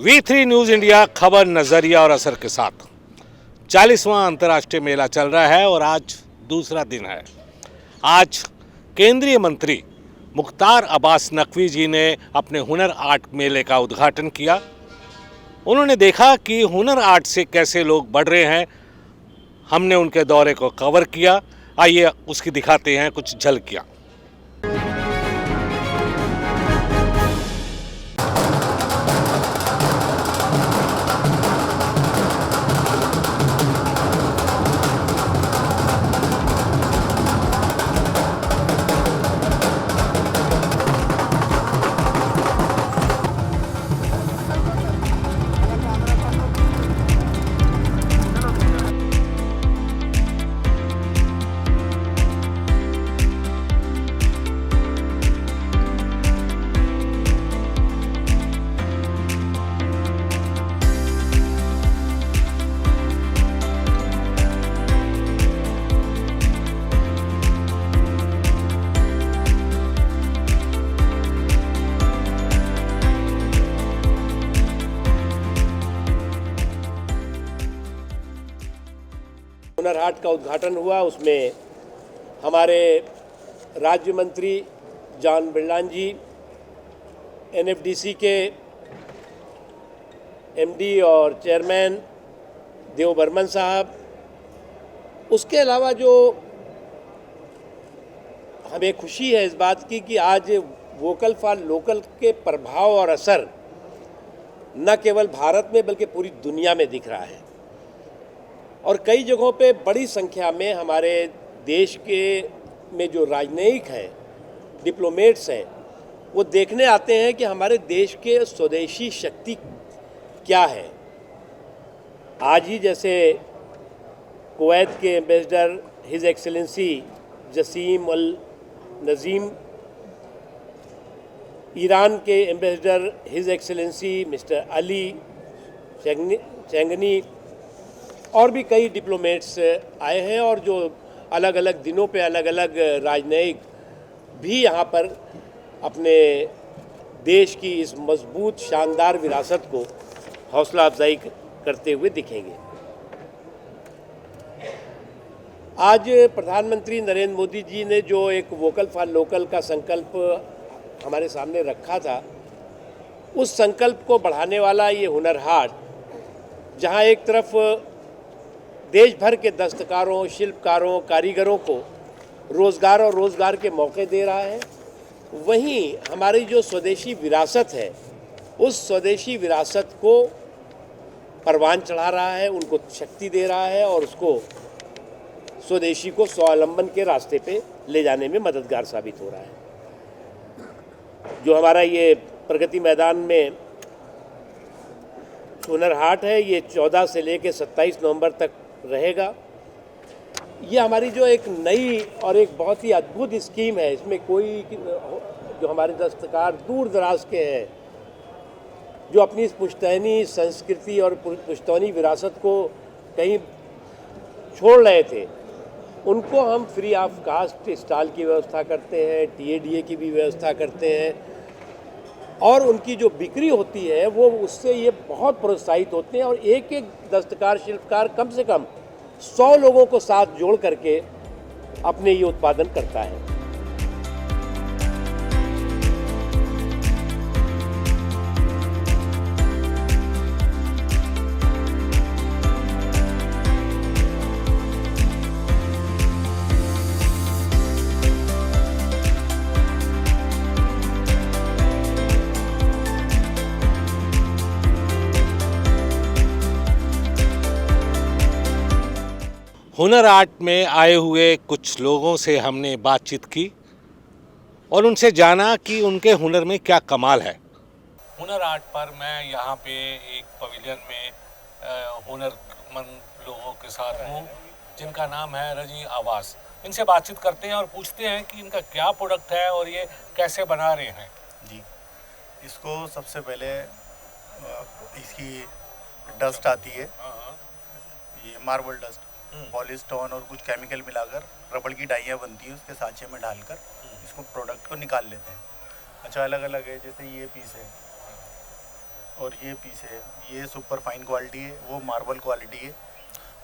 V3 news India खबर, नज़रिया और असर के साथ 40वां अंतर्राष्ट्रीय मेला चल रहा है और आज दूसरा दिन है। आज केंद्रीय मंत्री मुख्तार अब्बास नकवी जी ने अपने हुनर आर्ट मेले का उद्घाटन किया। उन्होंने देखा कि हुनर आर्ट से कैसे लोग बढ़ रहे हैं। हमने उनके दौरे को कवर किया। आइए उसकी दिखाते हैं कुछ झलकियाँ। हुनर हाट का उद्घाटन हुआ। उसमें हमारे राज्य मंत्री जॉन बिरलान जी, एनएफडीसी के एमडी और चेयरमैन देव बर्मन साहब, उसके अलावा जो हमें खुशी है इस बात की कि आज वोकल फॉर लोकल के प्रभाव और असर न केवल भारत में बल्कि पूरी दुनिया में दिख रहा है और कई जगहों पे बड़ी संख्या में हमारे देश के में जो राजनयिक हैं, डिप्लोमेट्स हैं, वो देखने आते हैं कि हमारे देश के स्वदेशी शक्ति क्या है। आज ही जैसे कुवैत के ambassador His Excellency Jasim Al Nazim, Iran के ambassador His Excellency Mister Ali Chengani और भी कई डिप्लोमेट्स आए हैं और जो अलग अलग दिनों पे अलग अलग राजनयिक भी यहाँ पर अपने देश की इस मजबूत शानदार विरासत को हौसला अफजाई करते हुए दिखेंगे। आज प्रधानमंत्री नरेंद्र मोदी जी ने जो एक वोकल फॉर लोकल का संकल्प हमारे सामने रखा था, उस संकल्प को बढ़ाने वाला ये हुनर हाट, जहाँ एक तरफ देश भर के दस्तकारों, शिल्पकारों, कारीगरों को रोज़गार और रोज़गार के मौके दे रहा है, वहीं हमारी जो स्वदेशी विरासत है, उस स्वदेशी विरासत को परवान चढ़ा रहा है, उनको शक्ति दे रहा है और उसको स्वदेशी को स्वावलंबन के रास्ते पे ले जाने में मददगार साबित हो रहा है। जो हमारा ये प्रगति मैदान में हुनर हाट है, ये 14 से लेकर 27 नवंबर तक रहेगा। ये हमारी जो एक नई और एक बहुत ही अद्भुत स्कीम है। इसमें कोई जो हमारे दस्तकार दूर दराज के हैं, जो अपनी इस पुश्तैनी संस्कृति और पुश्तैनी विरासत को कहीं छोड़ रहे थे, उनको हम फ्री ऑफ कास्ट स्टॉल की व्यवस्था करते हैं, टीएडीए की भी व्यवस्था करते हैं और उनकी जो बिक्री होती है वो उससे ये बहुत प्रोत्साहित होते हैं और एक एक दस्तकार शिल्पकार कम से कम 100 लोगों को साथ जोड़ करके अपने ये उत्पादन करता है। हुनर आर्ट में आए हुए कुछ लोगों से हमने बातचीत की और उनसे जाना कि उनके हुनर में क्या कमाल है। हुनर आर्ट पर मैं यहाँ पे एक पवेलियन में हुनरमंद लोगों के साथ हूँ जिनका नाम है रजी आवास। इनसे बातचीत करते हैं और पूछते हैं कि इनका क्या प्रोडक्ट है और ये कैसे बना रहे हैं। जी, इसको सबसे पहले इसकी डस्ट आती है, ये मार्बल डस्ट, पॉलिश स्टोन और कुछ केमिकल मिलाकर रबड़ की डाइयाँ बनती हैं, उसके सांचे में डालकर इसको प्रोडक्ट को निकाल लेते हैं। अच्छा, अलग अलग है, जैसे ये पीस है और ये पीस है, ये सुपर फाइन क्वालिटी है, वो मार्बल क्वालिटी है।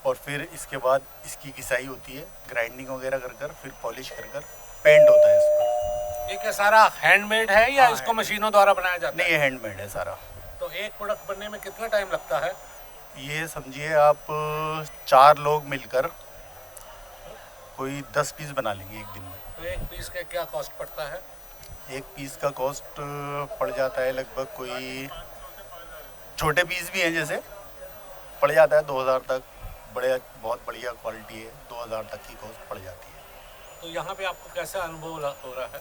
और फिर इसके बाद इसकी घिसाई होती है, ग्राइंडिंग वगैरह कर कर फिर पॉलिश कर कर पेंट होता है इस पर। ये क्या सारा हैंडमेड है या हाँ, इसको handmade। मशीनों द्वारा बनाया जाता नहीं, है? ये हैंडमेड है सारा। तो एक प्रोडक्ट बनने में कितना टाइम लगता है? ये समझिए आप 4 लोग मिलकर कोई 10 पीस बना लेंगे एक दिन में। तो एक पीस का क्या कॉस्ट पड़ता है? एक पीस का कॉस्ट पड़ जाता है लगभग, कोई छोटे पीस भी हैं जैसे पड़ जाता है 2000 तक, बड़े बहुत बढ़िया क्वालिटी है 2000 तक की कॉस्ट पड़ जाती है। तो यहाँ पे आपको कैसा अनुभव हो रहा है?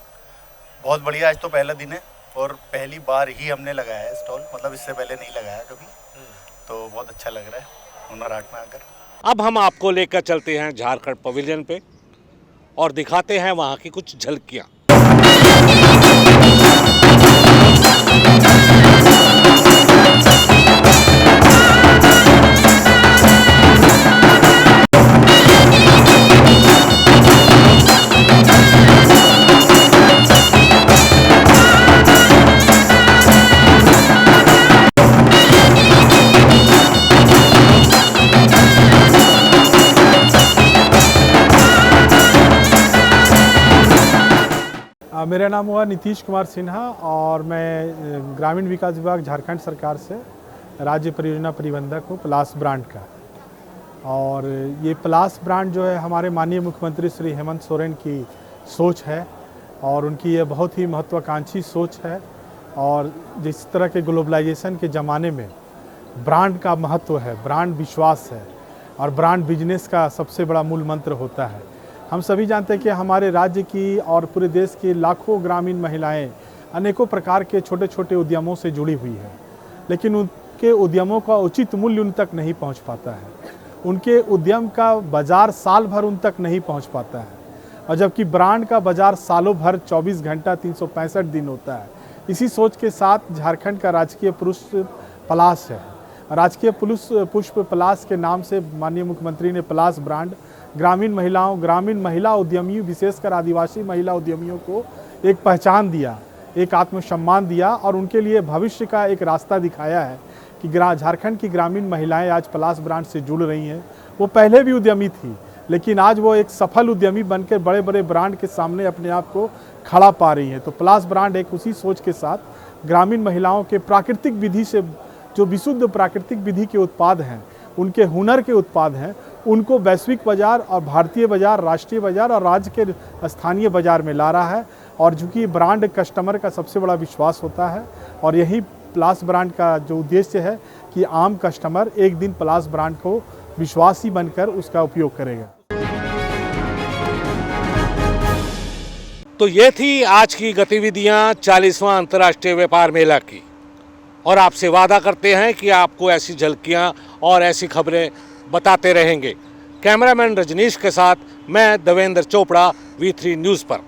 बहुत बढ़िया, आज तो पहला दिन है और पहली बार ही हमने लगाया है स्टॉल, मतलब इससे पहले नहीं लगाया कभी, तो बहुत अच्छा लग रहा है हुनर हाट में आकर। अब हम आपको लेकर चलते हैं झारखंड पवेलियन पे और दिखाते हैं वहाँ की कुछ झलकियाँ। मेरा नाम हुआ नीतीश कुमार सिन्हा और मैं ग्रामीण विकास विभाग झारखंड सरकार से राज्य परियोजना प्रबंधक हूँ पलास ब्रांड का। और ये पलास ब्रांड जो है हमारे माननीय मुख्यमंत्री श्री हेमंत सोरेन की सोच है और उनकी ये बहुत ही महत्वाकांक्षी सोच है। और जिस तरह के ग्लोबलाइजेशन के ज़माने में ब्रांड का महत्व है, ब्रांड विश्वास है और ब्रांड बिजनेस का सबसे बड़ा मूल मंत्र होता है। हम सभी जानते हैं कि हमारे राज्य की और पूरे देश की लाखों ग्रामीण महिलाएं अनेकों प्रकार के छोटे छोटे उद्यमों से जुड़ी हुई हैं, लेकिन उनके उद्यमों का उचित मूल्य उन तक नहीं पहुंच पाता है। उनके उद्यम का बाज़ार साल भर उन तक नहीं पहुंच पाता है, और जबकि ब्रांड का बाज़ार सालों भर 24 घंटा 365 दिन होता है। इसी सोच के साथ झारखंड का राजकीय पुष्प पलास है। राजकीय पुष्प पलास के नाम से माननीय मुख्यमंत्री ने पलास ब्रांड ग्रामीण महिला उद्यमी, विशेषकर आदिवासी महिला उद्यमियों को एक पहचान दिया, एक आत्मसम्मान दिया और उनके लिए भविष्य का एक रास्ता दिखाया है कि झारखंड की ग्रामीण महिलाएं आज पलास ब्रांड से जुड़ रही हैं। वो पहले भी उद्यमी थी, लेकिन आज वो एक सफल उद्यमी बनकर बड़े बड़े ब्रांड के सामने अपने आप को खड़ा पा रही हैं। तो पलास ब्रांड एक उसी सोच के साथ ग्रामीण महिलाओं के प्राकृतिक विधि से, जो विशुद्ध प्राकृतिक विधि के उत्पाद हैं, उनके हुनर के उत्पाद हैं, उनको वैश्विक बाज़ार और भारतीय बाज़ार, राष्ट्रीय बाज़ार और राज्य के स्थानीय बाज़ार में ला रहा है। और चूँकि ब्रांड कस्टमर का सबसे बड़ा विश्वास होता है और यही पलास ब्रांड का जो उद्देश्य है कि आम कस्टमर एक दिन पलास ब्रांड को विश्वासी बनकर उसका उपयोग करेगा। तो ये थी आज की गतिविधियां 40वां अंतर्राष्ट्रीय व्यापार मेला की, और आपसे वादा करते हैं कि आपको ऐसी झलकियां और ऐसी खबरें बताते रहेंगे। कैमरामैन रजनीश के साथ मैं देवेंद्र चोपड़ा, V3 न्यूज़ पर।